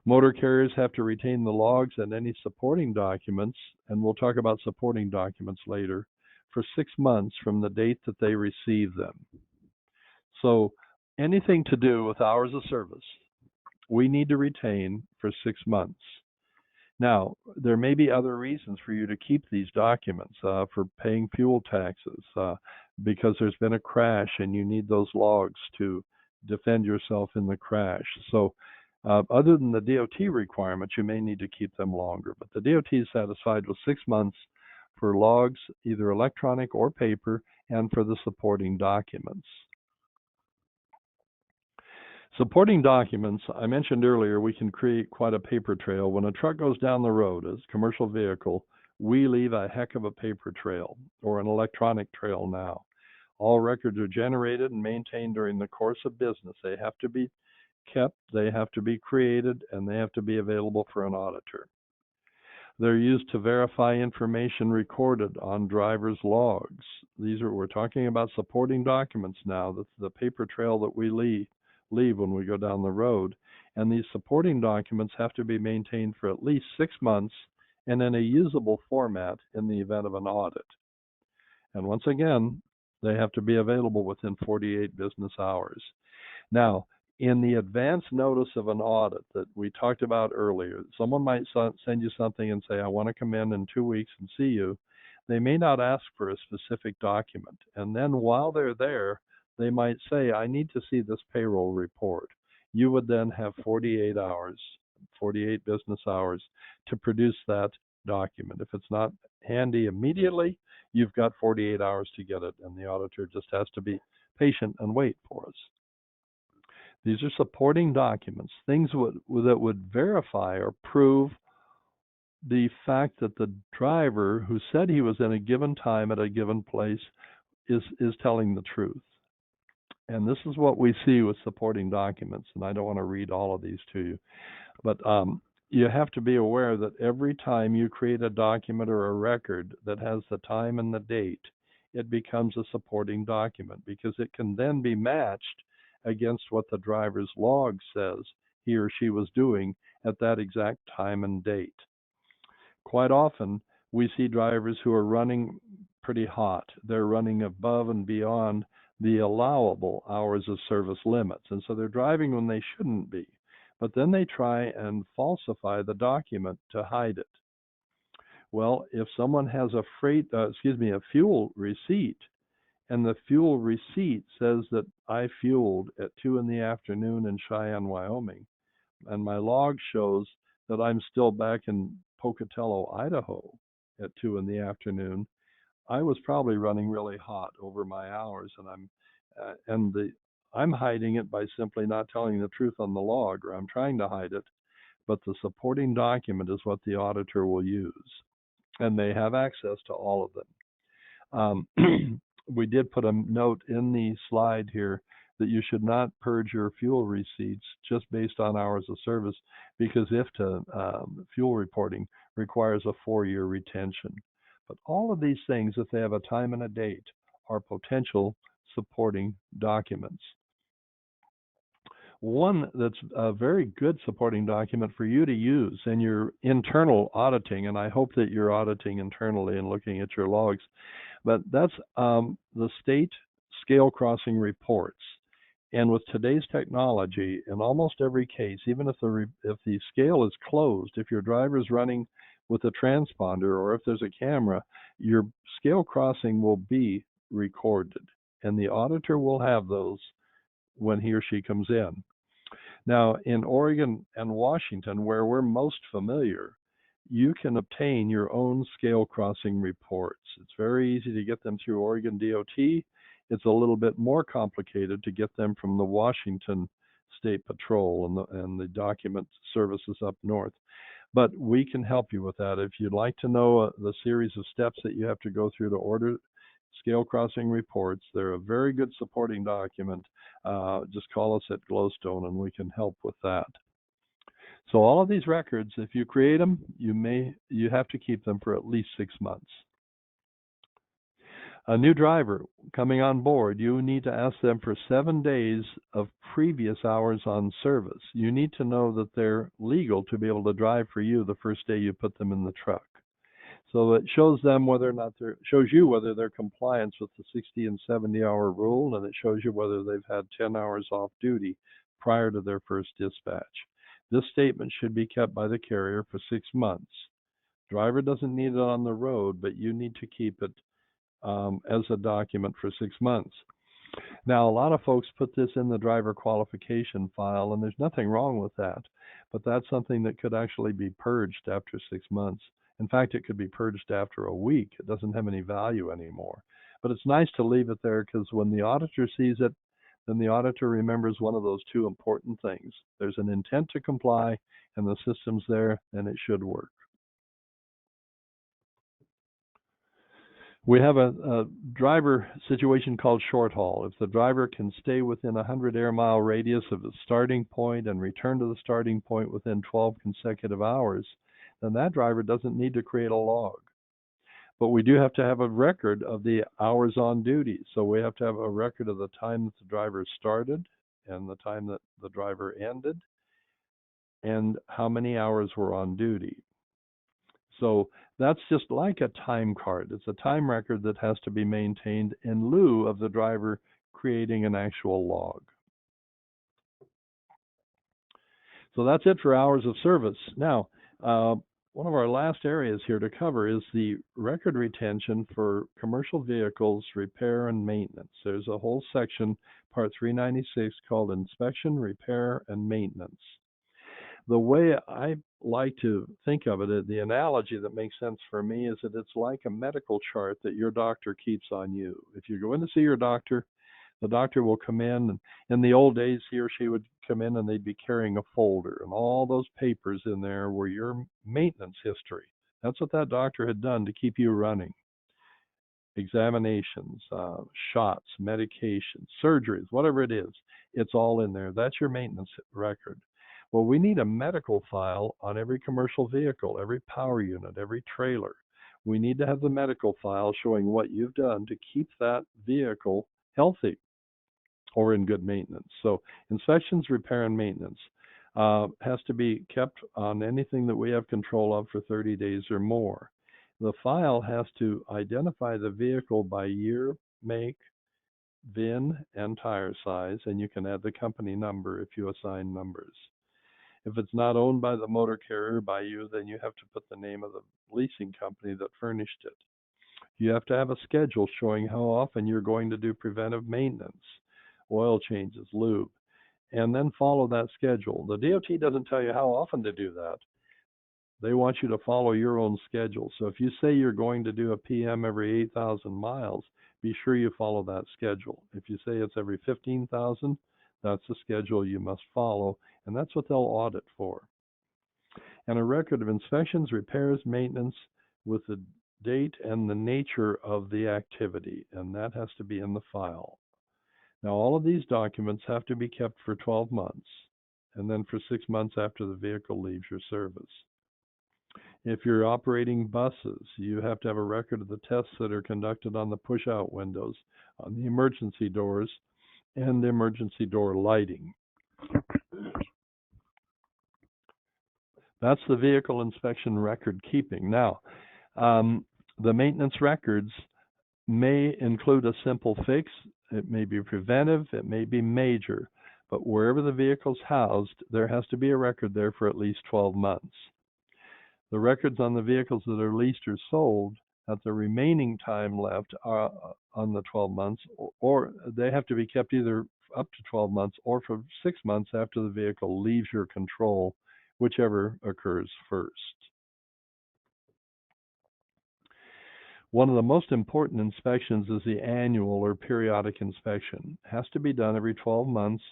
Motor carriers have to retain the logs and any supporting documents, and we'll talk about supporting documents later, for 6 months from the date that they receive them. So anything to do with hours of service, we need to retain for 6 months. Now, there may be other reasons for you to keep these documents, for paying fuel taxes, because there's been a crash and you need those logs to defend yourself in the crash. So other than the DOT requirements, you may need to keep them longer. But the DOT is satisfied with 6 months for logs, either electronic or paper, and for the supporting documents. Supporting documents, I mentioned earlier, we can create quite a paper trail. When a truck goes down the road as a commercial vehicle, we leave a heck of a paper trail, or an electronic trail now. All records are generated and maintained during the course of business. They have to be kept, they have to be created, and they have to be available for an auditor. They're used to verify information recorded on driver's logs. We're talking about supporting documents now, the paper trail that we leave when we go down the road. And these supporting documents have to be maintained for at least 6 months and in a usable format in the event of an audit. And once again, they have to be available within 48 business hours. Now, in the advance notice of an audit that we talked about earlier, someone might send you something and say, I want to come in 2 weeks and see you. They may not ask for a specific document. And then while they're there, they might say, I need to see this payroll report. You would then have 48 hours, 48 business hours to produce that document. If it's not handy immediately, you've got 48 hours to get it, and the auditor just has to be patient and wait for us. These are supporting documents, things that would verify or prove the fact that the driver who said he was in a given time at a given place is telling the truth. And this is what we see with supporting documents. And I don't want to read all of these to you, but you have to be aware that every time you create a document or a record that has the time and the date, it becomes a supporting document because it can then be matched against what the driver's log says he or she was doing at that exact time and date. Quite often, we see drivers who are running pretty hot. They're running above and beyond the allowable hours of service limits, and so they're driving when they shouldn't be. But then they try and falsify the document to hide it. Well, if someone has a fuel receipt, and the fuel receipt says that I fueled at 2 in the afternoon in Cheyenne, Wyoming, and my log shows that I'm still back in Pocatello, Idaho at 2 in the afternoon, I was probably running really hot over my hours, and I'm hiding it by simply not telling the truth on the log, or I'm trying to hide it, but the supporting document is what the auditor will use, and they have access to all of them. We did put a note in the slide here that you should not purge your fuel receipts just based on hours of service, because fuel reporting requires a 4-year retention. But all of these things, if they have a time and a date, are potential supporting documents. One that's a very good supporting document for you to use in your internal auditing, and I hope that you're auditing internally and looking at your logs, but that's the state scale crossing reports. And with today's technology, in almost every case, even if the scale is closed, if your driver's running with a transponder or if there's a camera, your scale crossing will be recorded, and the auditor will have those when he or she comes in. Now, in Oregon and Washington, where we're most familiar, you can obtain your own scale crossing reports. It's very easy to get them through Oregon DOT. It's a little bit more complicated to get them from the Washington State Patrol and the document services up north. But we can help you with that. If you'd like to know the series of steps that you have to go through to order scale crossing reports, they're a very good supporting document. Just call us at Glowstone and we can help with that. So all of these records, if you create them, you have to keep them for at least 6 months. A new driver coming on board, you need to ask them for 7 days of previous hours on service. You need to know that they're legal to be able to drive for you the first day you put them in the truck. So it shows them shows you whether they're compliant with the 60 and 70 hour rule, and it shows you whether they've had 10 hours off duty prior to their first dispatch. This statement should be kept by the carrier for 6 months. Driver doesn't need it on the road, but you need to keep it as a document for 6 months. Now, a lot of folks put this in the driver qualification file, and there's nothing wrong with that, but that's something that could actually be purged after 6 months. In fact, it could be purged after a week. It doesn't have any value anymore. But it's nice to leave it there, because when the auditor sees it, then the auditor remembers one of those 2 important things. There's an intent to comply, and the system's there, and it should work. We have a driver situation called Shorthaul. If the driver can stay within a 100 air mile radius of the starting point and return to the starting point within 12 consecutive hours, then that driver doesn't need to create a log. But we do have to have a record of the hours on duty. So we have to have a record of the time that the driver started and the time that the driver ended and how many hours were on duty. So that's just like a time card. It's a time record that has to be maintained in lieu of the driver creating an actual log. So that's it for hours of service. Now, one of our last areas here to cover is the record retention for commercial vehicles repair and maintenance. There's a whole section, Part 396, called Inspection, Repair, and Maintenance. The way I like to think of it, the analogy that makes sense for me is that it's like a medical chart that your doctor keeps on you. If you go in to see your doctor, the doctor will come in, and in the old days, he or she would come in and they'd be carrying a folder, and all those papers in there were your maintenance history. That's what that doctor had done to keep you running. Examinations, shots, medications, surgeries, whatever it is, it's all in there. That's your maintenance record. Well, we need a medical file on every commercial vehicle, every power unit, every trailer. We need to have the medical file showing what you've done to keep that vehicle healthy or in good maintenance. So inspections, repair, and maintenance has to be kept on anything that we have control of for 30 days or more. The file has to identify the vehicle by year, make, VIN, and tire size, and you can add the company number if you assign numbers. If it's not owned by the motor carrier, by you, then you have to put the name of the leasing company that furnished it. You have to have a schedule showing how often you're going to do preventive maintenance, oil changes, lube, and then follow that schedule. The DOT doesn't tell you how often to do that. They want you to follow your own schedule. So if you say you're going to do a PM every 8,000 miles, be sure you follow that schedule. If you say it's every 15,000, that's the schedule you must follow, and that's what they'll audit for. And a record of inspections, repairs, maintenance with the date and the nature of the activity, and that has to be in the file. Now, all of these documents have to be kept for 12 months, and then for 6 months after the vehicle leaves your service. If you're operating buses, you have to have a record of the tests that are conducted on the push-out windows, on the emergency doors, and the emergency door lighting. That's the vehicle inspection record keeping. Now, the maintenance records may include a simple fix. It may be preventive. It may be major. But wherever the vehicle's housed, there has to be a record there for at least 12 months. The records on the vehicles that are leased or sold at the remaining time left on the 12 months, or they have to be kept either up to 12 months or for 6 months after the vehicle leaves your control, whichever occurs first. One of the most important inspections is the annual or periodic inspection. It has to be done every 12 months,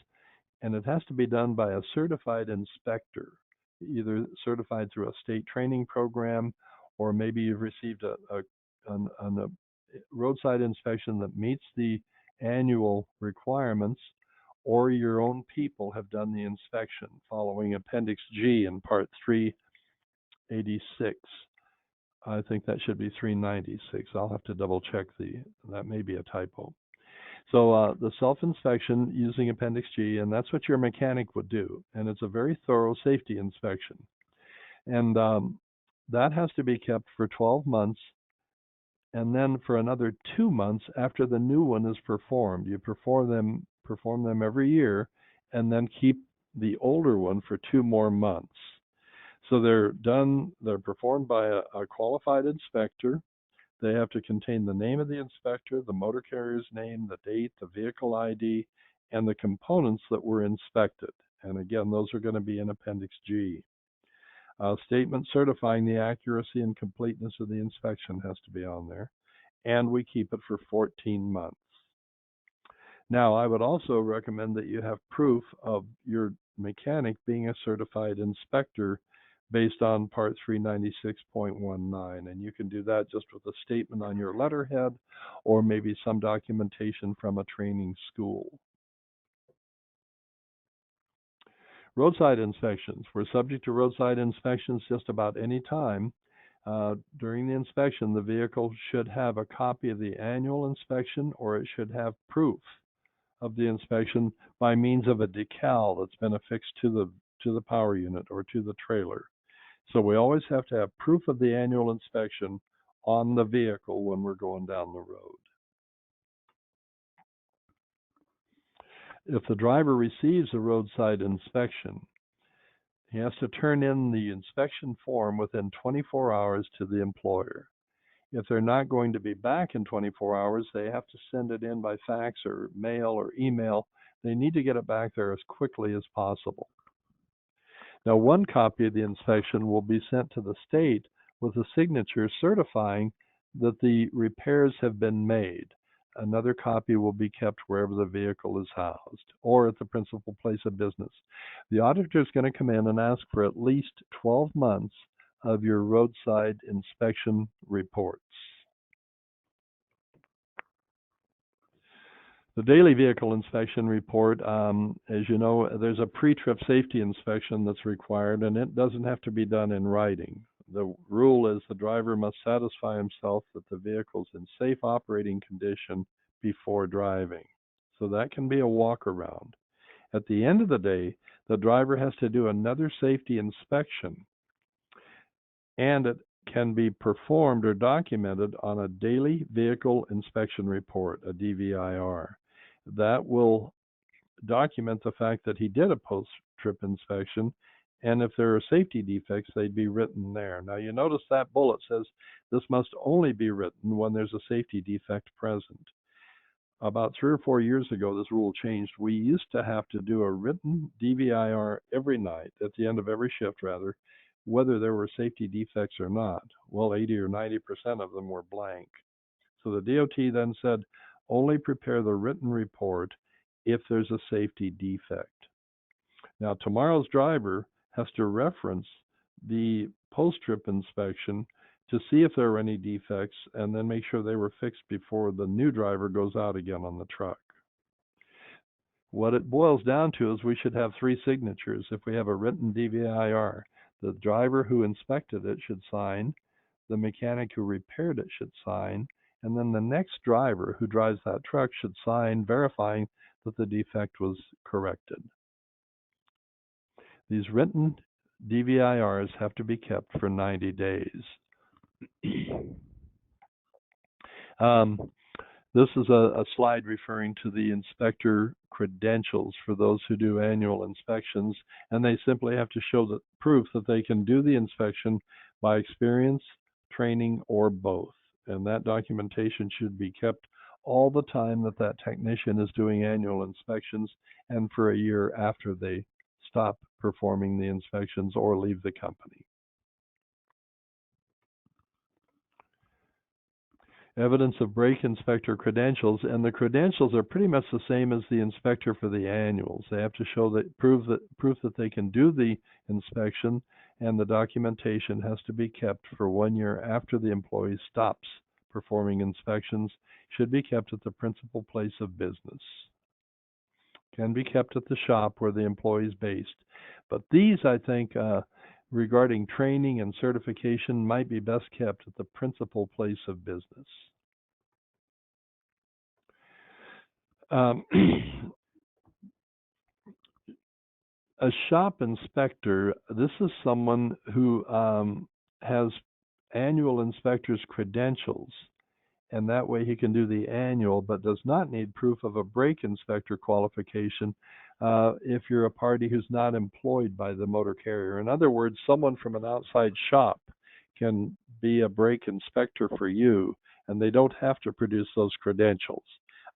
and it has to be done by a certified inspector, either certified through a state training program, or maybe you've received a roadside inspection that meets the annual requirements, or your own people have done the inspection following Appendix G in Part 386. I think that should be 396. I'll have to double check that may be a typo. So the self-inspection using Appendix G, and that's what your mechanic would do. And it's a very thorough safety inspection. And that has to be kept for 12 months, and then for another 2 months after the new one is performed. You perform them every year, and then keep the older one for 2 more months. So they're performed by a qualified inspector. They have to contain the name of the inspector, the motor carrier's name, the date, the vehicle ID, and the components that were inspected. And again, those are going to be in Appendix G. A statement certifying the accuracy and completeness of the inspection has to be on there. And we keep it for 14 months. Now, I would also recommend that you have proof of your mechanic being a certified inspector based on Part 396.19, and you can do that just with a statement on your letterhead or maybe some documentation from a training school. Roadside inspections. We're subject to roadside inspections just about any time. During the inspection, the vehicle should have a copy of the annual inspection, or it should have proof of the inspection by means of a decal that's been affixed to the power unit or to the trailer. So we always have to have proof of the annual inspection on the vehicle when we're going down the road. If the driver receives a roadside inspection, He has to turn in the inspection form within 24 hours to the employer. If they're not going to be back in 24 hours, they have to send it in by fax or mail or email. They need to get it back there as quickly as possible. Now, one copy of the inspection will be sent to the state with a signature certifying that the repairs have been made. Another copy will be kept wherever the vehicle is housed or at the principal place of business. The auditor is going to come in and ask for at least 12 months of your roadside inspection reports. The daily vehicle inspection report, as you know, there's a pre-trip safety inspection that's required, and it doesn't have to be done in writing. The rule is the driver must satisfy himself that the vehicle is in safe operating condition before driving. So that can be a walk around. At the end of the day, the driver has to do another safety inspection, and it can be performed or documented on a daily vehicle inspection report, a DVIR. That will document the fact that he did a post-trip inspection, and if there are safety defects, they'd be written there. Now, you notice that bullet says this must only be written when there's a safety defect present. About 3 or 4 years ago, this rule changed. We used to have to do a written DVIR every night, at the end of every shift rather, whether there were safety defects or not. Well, 80 or 90% of them were blank. So the DOT then said, only prepare the written report if there's a safety defect. Now, tomorrow's driver has to reference the post-trip inspection to see if there are any defects and then make sure they were fixed before the new driver goes out again on the truck. What it boils down to is we should have 3 signatures. If we have a written DVIR, the driver who inspected it should sign, the mechanic who repaired it should sign, and then the next driver who drives that truck should sign verifying that the defect was corrected. These written DVIRs have to be kept for 90 days. This is a slide referring to the inspector credentials for those who do annual inspections, and they simply have to show the proof that they can do the inspection by experience, training, or both. And that documentation should be kept all the time that that technician is doing annual inspections and for a year after they stop performing the inspections or leave the company. Evidence of brake inspector credentials, and the credentials are pretty much the same as the inspector for the annuals. They have to show that proof that they can do the inspection, and the documentation has to be kept for 1 year after the employee stops performing inspections. Should be kept at the principal place of business. Can be kept at the shop where the employee is based. But these, I think, regarding training and certification might be best kept at the principal place of business. A shop inspector, this is someone who has annual inspector's credentials, and that way he can do the annual but does not need proof of a brake inspector qualification if you're a party who's not employed by the motor carrier. In other words, someone from an outside shop can be a brake inspector for you, and they don't have to produce those credentials.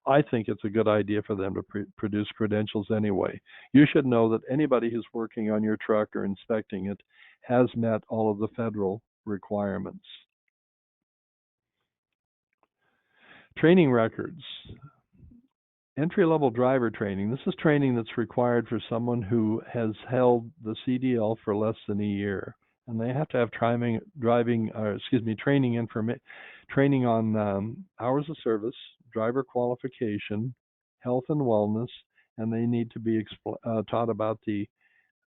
I think it's a good idea for them to produce credentials anyway. You should know that anybody who's working on your truck or inspecting it has met all of the federal requirements. Training records. Entry-level driver training. This is training that's required for someone who has held the CDL for less than a year, and they have to have training on hours of service, driver qualification, health and wellness, and they need to be taught about the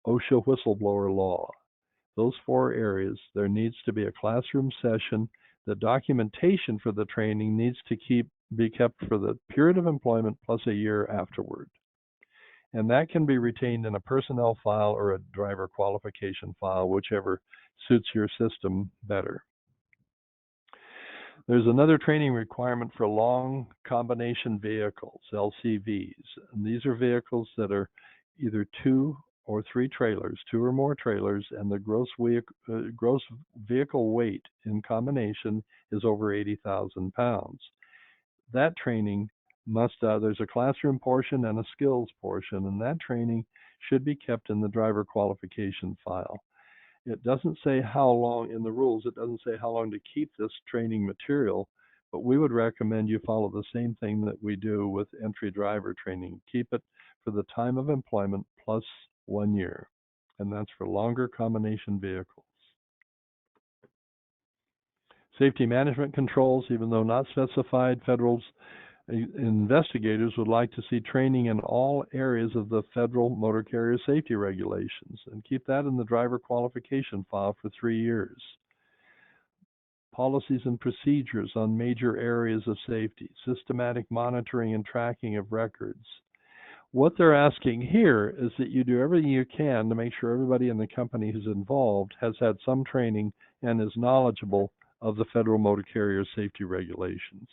OSHA whistleblower law. Those 4 areas. There needs to be a classroom session. The documentation for the training needs to be kept for the period of employment plus a year afterward. And that can be retained in a personnel file or a driver qualification file, whichever suits your system better. There's another training requirement for long combination vehicles, LCVs. And these are vehicles that are either 2 or 3 trailers, 2 or more trailers, and the gross vehicle weight in combination is over 80,000 pounds. That training there's a classroom portion and a skills portion, and that training should be kept in the driver qualification file. It doesn't say how long in the rules, it doesn't say how long to keep this training material, but we would recommend you follow the same thing that we do with entry driver training. Keep it for the time of employment plus 1 year, and that's for longer combination vehicles. Safety management controls, even though not specified, federal investigators would like to see training in all areas of the federal motor carrier safety regulations, and keep that in the driver qualification file for 3 years. Policies and procedures on major areas of safety, systematic monitoring and tracking of records. What they're asking here is that you do everything you can to make sure everybody in the company who's involved has had some training and is knowledgeable of the federal motor carrier safety regulations.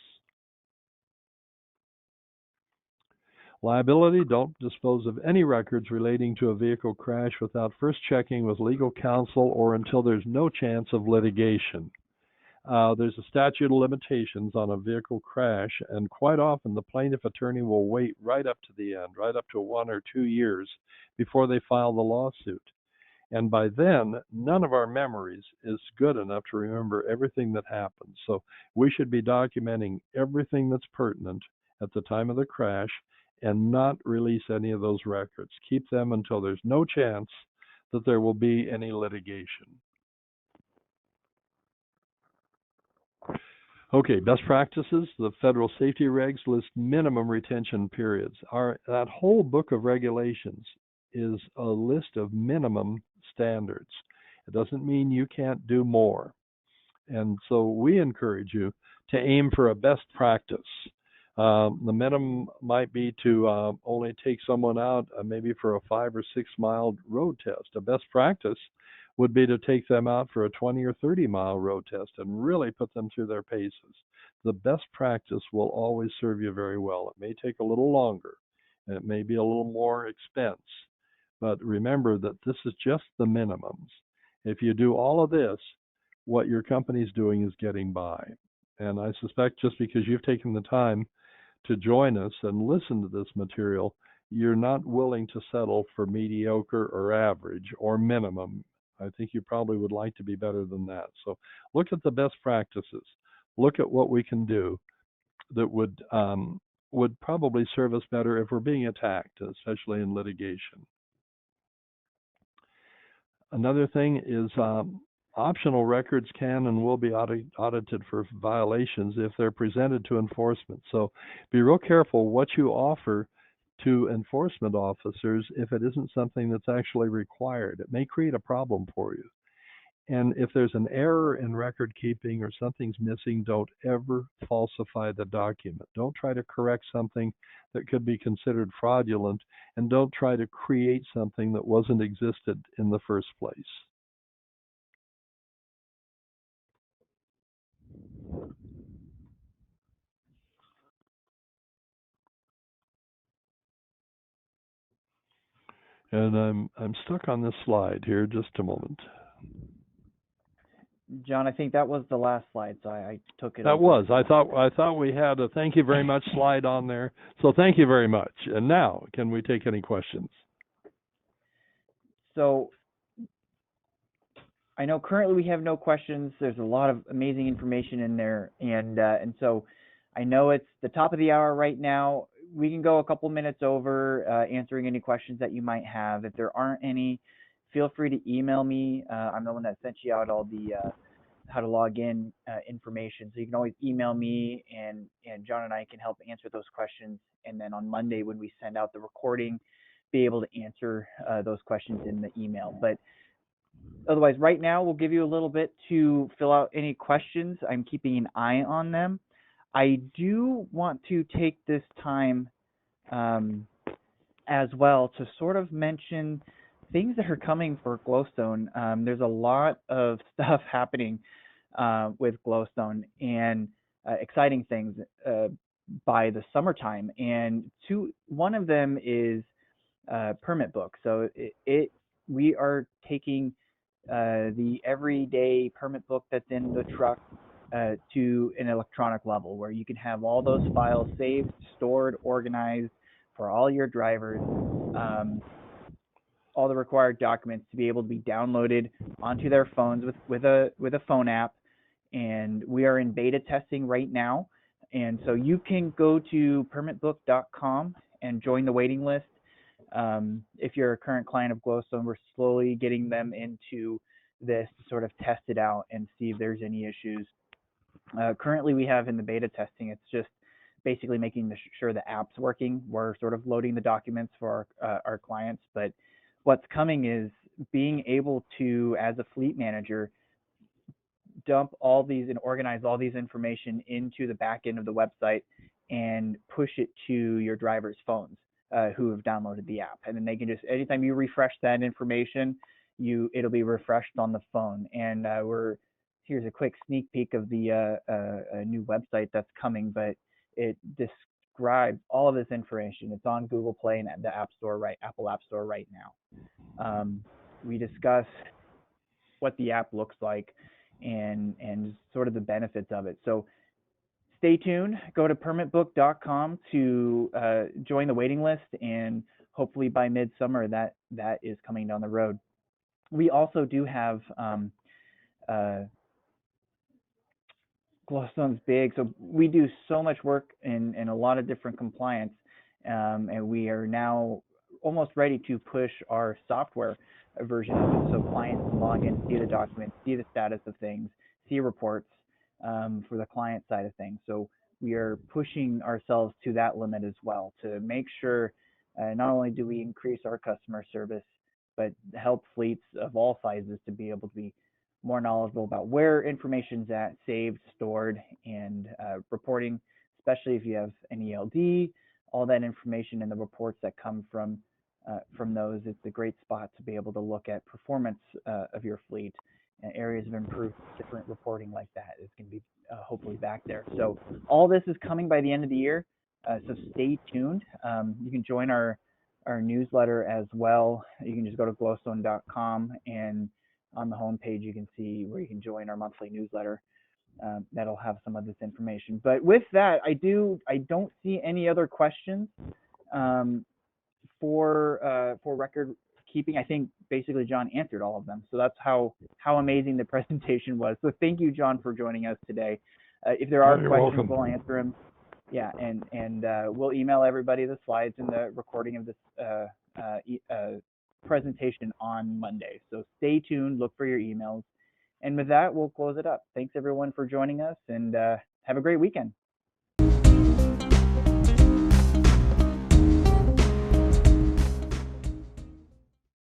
Liability, don't dispose of any records relating to a vehicle crash without first checking with legal counsel or until there's no chance of litigation. There's a statute of limitations on a vehicle crash, and quite often the plaintiff attorney will wait right up to the end, right up to 1 or 2 years before they file the lawsuit. And by then, none of our memories is good enough to remember everything that happened. So we should be documenting everything that's pertinent at the time of the crash and not release any of those records. Keep them until there's no chance that there will be any litigation. Okay, best practices. The federal safety regs list minimum retention periods. That whole book of regulations is a list of minimum standards. It doesn't mean you can't do more. And so we encourage you to aim for a best practice. The minimum might be to only take someone out maybe for a 5 or 6 mile road test. A best practice would be to take them out for a 20 or 30 mile road test and really put them through their paces. The best practice will always serve you very well. It may take a little longer, and it may be a little more expense, but remember that this is just the minimums. If you do all of this, what your company's doing is getting by. And I suspect just because you've taken the time to join us and listen to this material, you're not willing to settle for mediocre or average or minimum. I think you probably would like to be better than that. So look at the best practices. Look at what we can do that would probably serve us better if we're being attacked, especially in litigation. Another thing is optional records can and will be audited for violations if they're presented to enforcement. So be real careful what you offer to enforcement officers if it isn't something that's actually required. It may create a problem for you. And if there's an error in record keeping or something's missing, don't ever falsify the document. Don't try to correct something that could be considered fraudulent, and don't try to create something that wasn't existed in the first place. And I'm stuck on this slide here. Just a moment. John, I think that was the last slide, so I took it. That was. I thought we had a thank you very much slide on there. So thank you very much. And now, can we take any questions? So I know currently we have no questions. There's a lot of amazing information in there, and so I know it's the top of the hour right now. We can go a couple minutes over answering any questions that you might have. If there aren't any, feel free to email me. I'm the one that sent you out all the how to log in information. So you can always email me, and John and I can help answer those questions. And then on Monday when we send out the recording, be able to answer those questions in the email. But otherwise, right now we'll give you a little bit to fill out any questions. I'm keeping an eye on them. I do want to take this time as well to sort of mention things that are coming for Glowstone. There's a lot of stuff happening with Glowstone, and exciting things by the summertime. And one of them is permit book. So we are taking the everyday permit book that's in the truck to an electronic level where you can have all those files saved, stored, organized for all your drivers, all the required documents to be able to be downloaded onto their phones with a phone app. And we are in beta testing right now. And so you can go to permitbook.com and join the waiting list. If you're a current client of Glowstone, we're slowly getting them into this to sort of test it out and see if there's any issues. Currently, we have in the beta testing, it's just basically making sure the app's working. We're sort of loading the documents for our clients, but what's coming is being able to, as a fleet manager, dump all these and organize all these information into the back end of the website and push it to your drivers' phones who have downloaded the app. And then they can just, anytime you refresh that information, it'll be refreshed on the phone. And here's a quick sneak peek of the new website that's coming, but it describes all of this information. It's on Google Play and the Apple App Store right now. We discuss what the app looks like and sort of the benefits of it. So stay tuned. Go to permitbook.com to join the waiting list, and hopefully by midsummer that is coming down the road. We also do have Glowstone's big, so we do so much work in a lot of different compliance, and we are now almost ready to push our software version of it, so clients can log in, see the documents, see the status of things, see reports for the client side of things. So we are pushing ourselves to that limit as well to make sure not only do we increase our customer service, but help fleets of all sizes to be able to be more knowledgeable about where information's at, saved, stored, and reporting, especially if you have an ELD, all that information and the reports that come from those. It's a great spot to be able to look at performance of your fleet and areas of improvement. Different reporting like that is going to be hopefully back there. So all this is coming by the end of the year, so stay tuned. You can join our newsletter as well. You can just go to glowstone.com, and on the homepage you can see where you can join our monthly newsletter. That'll have some of this information. But with that, I don't see any other questions for record keeping. I think basically John answered all of them. So that's how amazing the presentation was. So thank you, John, for joining us today. If there are questions, we'll answer them. Yeah, and we'll email everybody the slides and the recording of this presentation on Monday. So stay tuned, look for your emails. And with that, we'll close it up. Thanks everyone for joining us, and have a great weekend.